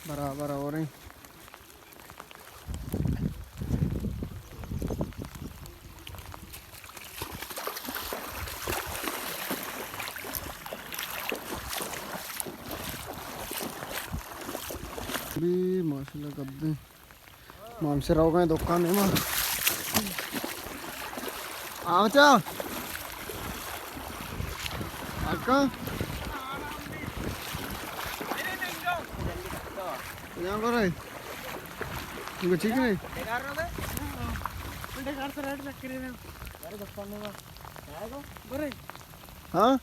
बराबर हो रही। भी माशाल्लाह कब दे मामसे रहो गए दुकान में आमचा अक्का यहाँ पर है तुमको ठीक नहीं हाँ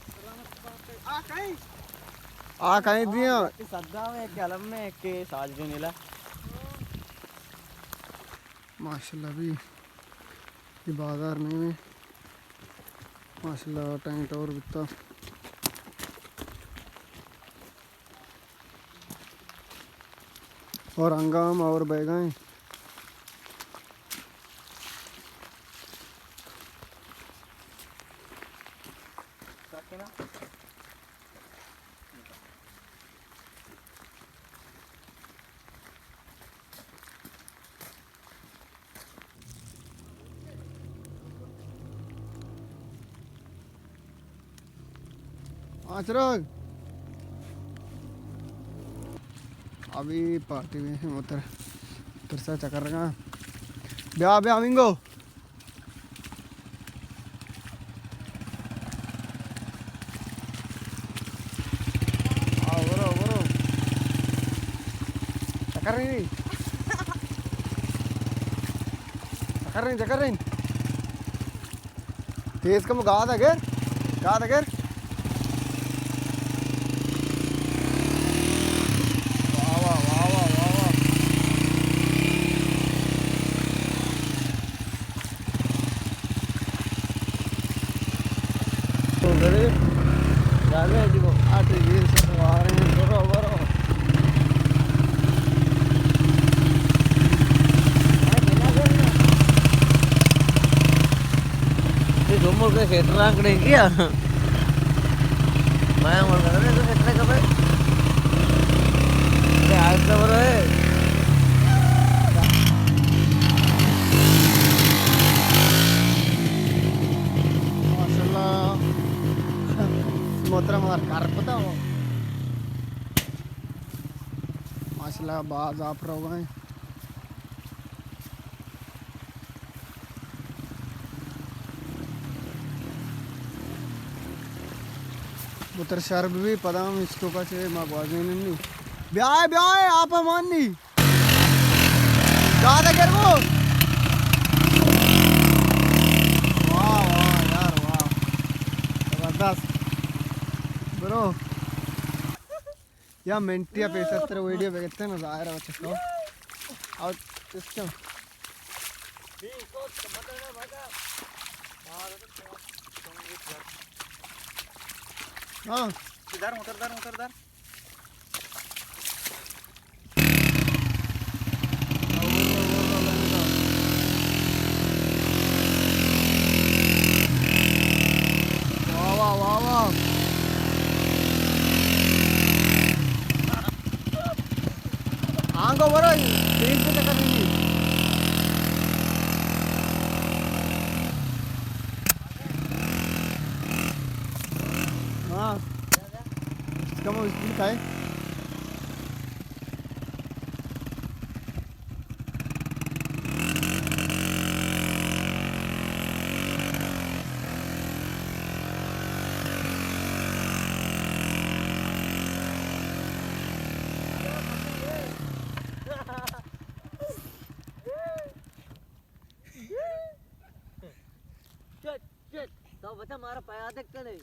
आ कहीं दिया सद्दा में एक कलम में एक के साज भी नीला माशाल्लाह भी ये बाजार नहीं में माशाल्लाह टेंट और बिकता और अंगाम और बैगन आचरग अभी पार्टी में उतर उतर से चक्कर रखा ब्याह ब्याह मिंगो बरो बरो चक्कर रही तेज कम गा अगर के क्षेत्र आंकड़े किया मैं बोल रहा था तो क्षेत्र कब है आज तो बरो है माशाल्लाह मोहतरम और कार पता हो माशाल्लाह बाज आप रहो गए उतर शर्ब भी पदाम इसको का चे मागवाज नहीं ब्याह आप मान नहीं ज्यादा कर वो वाह वाह यार वाह जबरदस्त ब्रो या मेंटिया पैसा तेरे वीडियो पे कितने मजा आ रहा है बच्चे को और इसका हाँ इधर उतर वाह वाह वाह आंगो बरो तीन पे टक्कर नहीं हाँ कम स्पीड का है तो बता मारा पाया देखते नहीं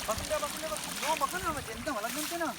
बकले बकले बकले बकले में चिंता वाला घंटे ना